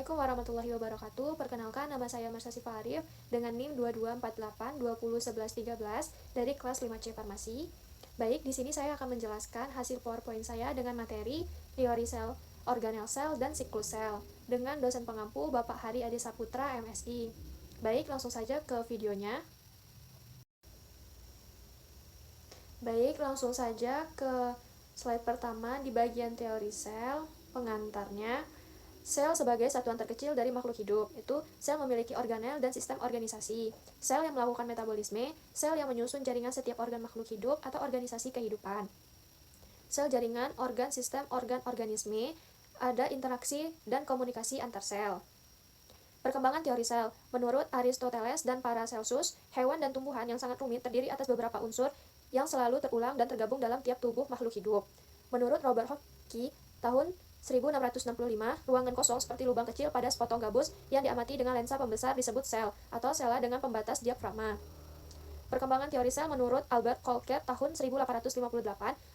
Assalamualaikum warahmatullahi wabarakatuh. Perkenalkan, nama saya Marsha Sifa Arif dengan NIM 2248201113 dari kelas 5C Farmasi. Baik, di sini saya akan menjelaskan hasil PowerPoint saya dengan materi teori sel, organel sel, dan siklus sel dengan dosen pengampu Bapak Hari Adi Saputra, MSI. Baik, langsung saja ke videonya. Baik, langsung saja ke slide pertama di bagian teori sel, pengantarnya. Sel sebagai satuan terkecil dari makhluk hidup, itu sel memiliki organel dan sistem organisasi. Sel yang melakukan metabolisme, sel yang menyusun jaringan setiap organ makhluk hidup atau organisasi kehidupan. Sel jaringan, organ, sistem, organ, organisme, ada interaksi dan komunikasi antar sel. Perkembangan teori sel, menurut Aristoteles dan Paracelsus, hewan dan tumbuhan yang sangat rumit terdiri atas beberapa unsur yang selalu terulang dan tergabung dalam tiap tubuh makhluk hidup. Menurut Robert Hooke, tahun 1665, ruangan kosong seperti lubang kecil pada sepotong gabus yang diamati dengan lensa pembesar disebut sel, atau sela dengan pembatas diafragma. Perkembangan teori sel menurut Albert Kolker tahun 1858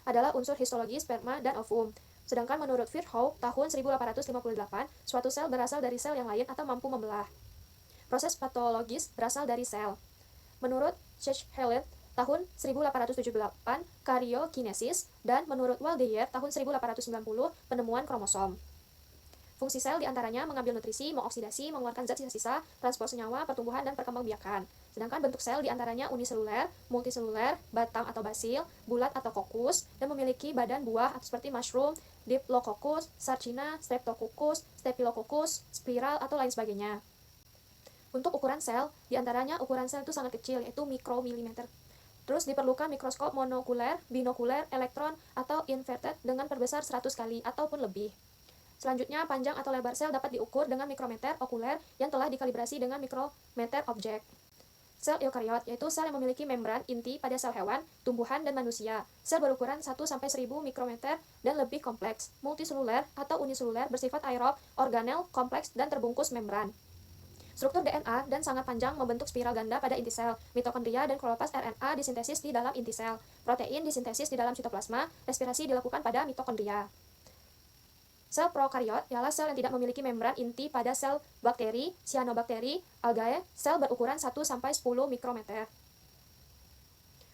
adalah unsur histologi sperma dan ovum. Sedangkan menurut Virchow tahun 1858, suatu sel berasal dari sel yang lain atau mampu membelah. Proses patologis berasal dari sel. Menurut Schechelen tahun 1878, karyokinesis, dan menurut Waldeyer tahun 1890, penemuan kromosom. Fungsi sel diantaranya mengambil nutrisi, mengoksidasi, mengeluarkan zat sisa-sisa, transport senyawa, pertumbuhan, dan perkembangbiakan. Sedangkan bentuk sel diantaranya uniseluler, multiseluler, batang atau basil, bulat atau kokus, dan memiliki badan buah atau seperti mushroom, Diplococcus, Sarcina, Streptococcus, Staphylococcus, spiral, atau lain sebagainya. Untuk ukuran sel, diantaranya ukuran sel itu sangat kecil, yaitu mikromilimeter. Terus diperlukan mikroskop monokuler, binokuler, elektron, atau inverted dengan perbesar 100 kali ataupun lebih. Selanjutnya, panjang atau lebar sel dapat diukur dengan mikrometer okuler yang telah dikalibrasi dengan mikrometer objek. Sel eukariot, yaitu sel yang memiliki membran inti pada sel hewan, tumbuhan, dan manusia. Sel berukuran 1-1000 mikrometer dan lebih kompleks, multiseluler atau uniseluler, bersifat aerob, organel, kompleks, dan terbungkus membran. Struktur DNA dan sangat panjang membentuk spiral ganda pada inti sel. Mitokondria dan kloroplast RNA disintesis di dalam inti sel. Protein disintesis di dalam sitoplasma. Respirasi dilakukan pada mitokondria. Sel prokariot ialah sel yang tidak memiliki membran inti pada sel bakteri, cyanobacteria, algae, sel berukuran 1-10 mikrometer.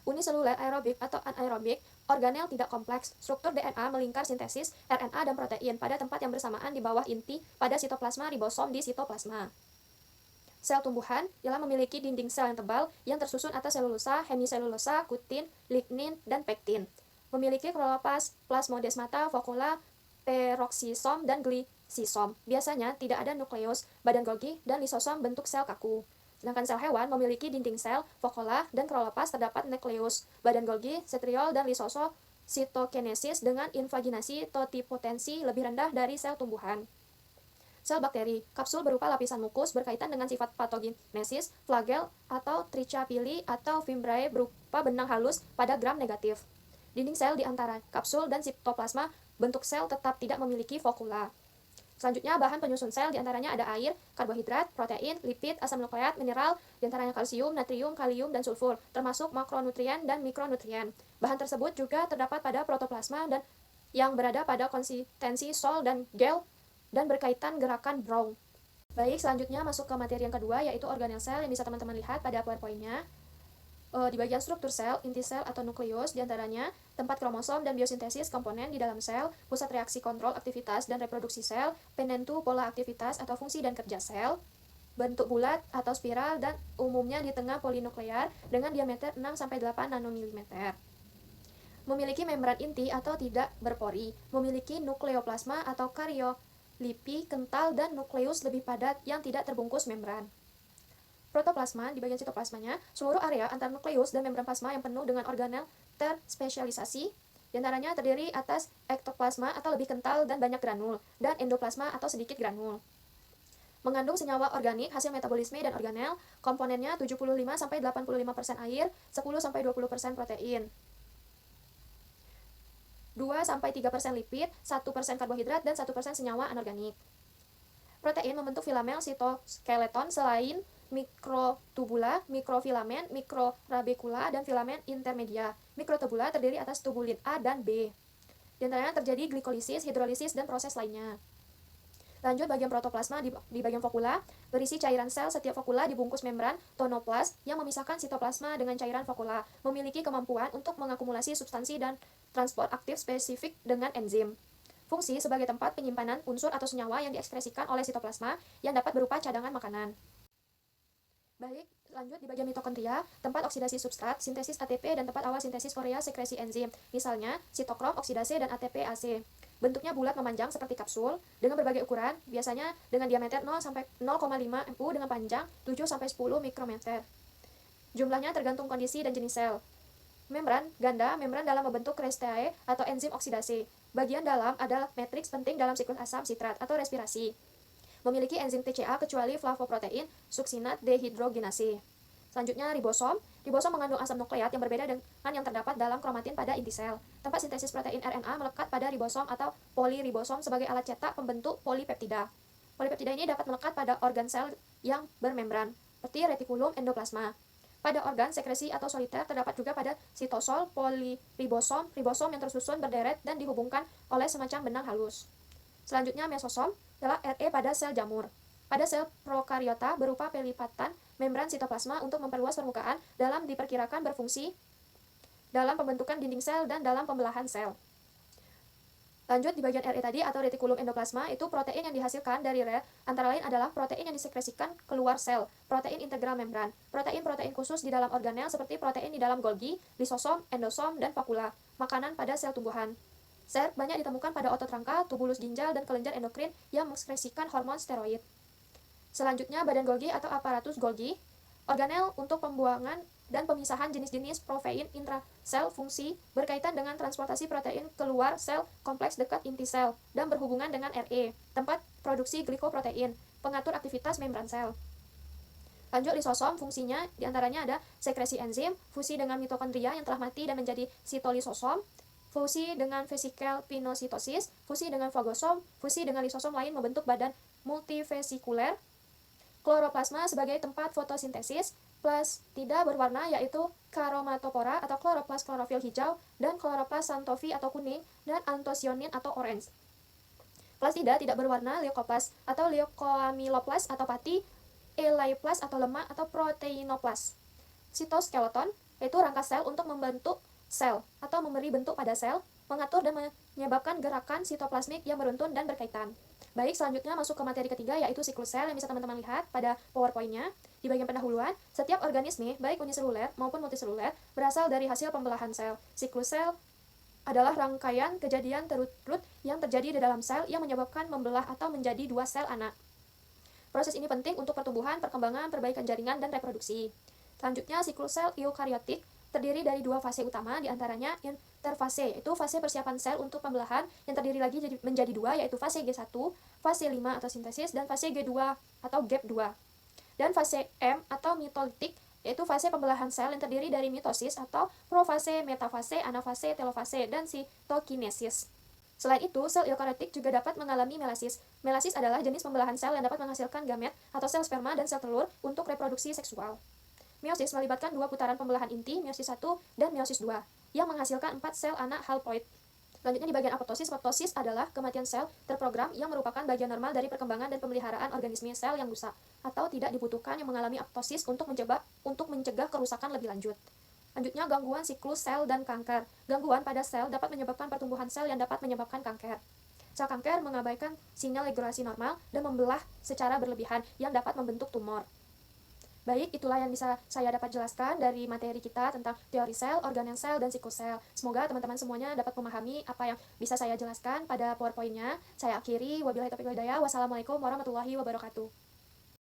Uniseluler aerobik atau anaerobik, organel tidak kompleks. Struktur DNA melingkar sintesis RNA dan protein pada tempat yang bersamaan di bawah inti pada sitoplasma ribosom di sitoplasma. Sel tumbuhan ialah memiliki dinding sel yang tebal yang tersusun atas selulosa, hemiselulosa, kutin, lignin, dan pektin. Memiliki kloroplast, plasmodesmata, vakuola, peroksisom, dan glisisom. Biasanya tidak ada nukleus, badan Golgi, dan lisosom bentuk sel kaku. Sedangkan sel hewan memiliki dinding sel, vakuola, dan kloroplast terdapat nukleus, badan Golgi, setriol, dan lisosom, sitokinesis dengan invaginasi totipotensi lebih rendah dari sel tumbuhan. Sel bakteri, kapsul berupa lapisan mukus berkaitan dengan sifat patogenesis, flagel atau trichapili atau fimbriae berupa benang halus pada gram negatif. Dinding sel di antara kapsul dan sitoplasma bentuk sel tetap tidak memiliki vokula. Selanjutnya, bahan penyusun sel diantaranya ada air, karbohidrat, protein, lipid, asam nukleat, mineral, diantaranya kalsium, natrium, kalium, dan sulfur, termasuk makronutrien dan mikronutrien. Bahan tersebut juga terdapat pada protoplasma dan yang berada pada konsistensi sol dan gel dan berkaitan gerakan Brown. Baik, selanjutnya masuk ke materi yang kedua, yaitu organel sel yang bisa teman-teman lihat pada PowerPoint-nya. Di bagian struktur sel, inti sel atau nukleus diantaranya tempat kromosom dan biosintesis komponen di dalam sel, pusat reaksi kontrol aktivitas dan reproduksi sel, penentu pola aktivitas atau fungsi dan kerja sel, bentuk bulat atau spiral dan umumnya di tengah polinuklear dengan diameter 6-8 nanomilimeter. Memiliki membran inti atau tidak berpori, memiliki nukleoplasma atau karyolipi kental dan nukleus lebih padat yang tidak terbungkus membran. Protoplasma, di bagian sitoplasmanya, seluruh area antar nukleus dan membran plasma yang penuh dengan organel terspesialisasi, diantaranya terdiri atas ektoplasma atau lebih kental dan banyak granul, dan endoplasma atau sedikit granul. Mengandung senyawa organik hasil metabolisme dan organel, komponennya 75-85% air, 10-20% protein, 2-3% lipid, 1% karbohidrat, dan 1% senyawa anorganik. Protein membentuk filamen sitoskeleton selain mikrotubula, mikrofilamen, mikrorabecula, dan filamen intermedia. Mikrotubula terdiri atas tubulin A dan B. Di antaranya terjadi glikolisis, hidrolisis, dan proses lainnya. Lanjut bagian protoplasma di bagian fokula, berisi cairan sel. Setiap fokula dibungkus membran tonoplas yang memisahkan sitoplasma dengan cairan fokula, memiliki kemampuan untuk mengakumulasi substansi dan transport aktif spesifik dengan enzim. Fungsi sebagai tempat penyimpanan unsur atau senyawa yang diekspresikan oleh sitoplasma yang dapat berupa cadangan makanan. Baik, lanjut di bagian mitokondria, tempat oksidasi substrat, sintesis ATP, dan tempat awal sintesis Korea sekresi enzim, misalnya sitokrom oksidase dan ATP-AC. Bentuknya bulat memanjang seperti kapsul, dengan berbagai ukuran, biasanya dengan diameter 0-0,5 mu dengan panjang 7-10 mikrometer. Jumlahnya tergantung kondisi dan jenis sel. Membran ganda, membran dalam membentuk crestae atau enzim oksidase. Bagian dalam adalah matriks penting dalam siklus asam sitrat atau respirasi. Memiliki enzim TCA kecuali flavoprotein suksinat dehidrogenase. Selanjutnya ribosom. Ribosom mengandung asam nukleat yang berbeda dengan yang terdapat dalam kromatin pada inti sel. Tempat sintesis protein RNA melekat pada ribosom atau poliribosom sebagai alat cetak pembentuk polipeptida. Polipeptida ini dapat melekat pada organ sel yang bermembran, seperti retikulum endoplasma. Pada organ sekresi atau soliter terdapat juga pada sitosol poliribosom, ribosom yang tersusun berderet dan dihubungkan oleh semacam benang halus. Selanjutnya mesosom adalah RE pada sel jamur. Pada sel prokariota berupa pelipatan membran sitoplasma untuk memperluas permukaan dalam diperkirakan berfungsi dalam pembentukan dinding sel dan dalam pembelahan sel. Lanjut di bagian RE tadi atau retikulum endoplasma, itu protein yang dihasilkan dari rel antara lain adalah protein yang disekresikan keluar sel, protein integral membran, protein-protein khusus di dalam organel seperti protein di dalam Golgi, lisosom, endosom, dan vakula, makanan pada sel tumbuhan. SERP banyak ditemukan pada otot rangka, tubulus ginjal, dan kelenjar endokrin yang mengekspresikan hormon steroid. Selanjutnya, badan Golgi atau aparatus Golgi, organel untuk pembuangan dan pemisahan jenis-jenis protein intrasel fungsi berkaitan dengan transportasi protein keluar sel kompleks dekat inti sel dan berhubungan dengan RE, tempat produksi glikoprotein, pengatur aktivitas membran sel. Lanjut lisosom, fungsinya diantaranya ada sekresi enzim, fusi dengan mitokondria yang telah mati dan menjadi sitolisosom, fusi dengan vesikel pinositosis, fusi dengan fagosom, fusi dengan lisosom lain membentuk badan multivesikuler. Kloroplasma sebagai tempat fotosintesis, plastida berwarna yaitu karomatopora atau kloroplas klorofil hijau dan kloroplas xanthophi atau kuning dan antosianin atau orange. Plastida tidak berwarna leukoplas atau leukoamyloplas atau pati, eleiplas atau lemak atau proteinoplas. Sitoskeleton yaitu rangka sel untuk membentuk sel atau memberi bentuk pada sel, mengatur dan menyebabkan gerakan sitoplasmik yang beruntun dan berkaitan. Baik, selanjutnya masuk ke materi ketiga yaitu siklus sel yang bisa teman-teman lihat pada PowerPoint-nya. Di bagian pendahuluan, setiap organisme, baik uniseluler maupun multiseluler, berasal dari hasil pembelahan sel. Siklus sel adalah rangkaian kejadian terurut yang terjadi di dalam sel yang menyebabkan membelah atau menjadi dua sel anak. Proses ini penting untuk pertumbuhan, perkembangan, perbaikan jaringan, dan reproduksi. Selanjutnya, siklus sel eukariotik terdiri dari dua fase utama, diantaranya interfase, yaitu fase persiapan sel untuk pembelahan yang terdiri lagi menjadi dua, yaitu fase G1, fase 5 atau sintesis, dan fase G2 atau GAP2. Dan fase M atau mitolitik, yaitu fase pembelahan sel yang terdiri dari mitosis atau profase, metafase, anafase, telofase, dan sitokinesis. Selain itu, sel eukariotik juga dapat mengalami melasis. Melasis adalah jenis pembelahan sel yang dapat menghasilkan gamet atau sel sperma dan sel telur untuk reproduksi seksual. Meiosis melibatkan dua putaran pembelahan inti, meiosis 1 dan meiosis 2, yang menghasilkan 4 sel anak haploid. Selanjutnya di bagian apoptosis. Apoptosis adalah kematian sel terprogram yang merupakan bagian normal dari perkembangan dan pemeliharaan organisme sel yang rusak atau tidak dibutuhkan yang mengalami apoptosis untuk mencegah kerusakan lebih lanjut. Selanjutnya gangguan siklus sel dan kanker. Gangguan pada sel dapat menyebabkan pertumbuhan sel yang dapat menyebabkan kanker. Sel kanker mengabaikan sinyal regulasi normal dan membelah secara berlebihan yang dapat membentuk tumor. Baik, itulah yang bisa saya dapat jelaskan dari materi kita tentang teori sel, organel sel, dan siklus sel. Semoga teman-teman semuanya dapat memahami apa yang bisa saya jelaskan pada PowerPoint-nya. Saya akhiri, wabillahi taufiq wal hidayah. Wassalamualaikum warahmatullahi wabarakatuh.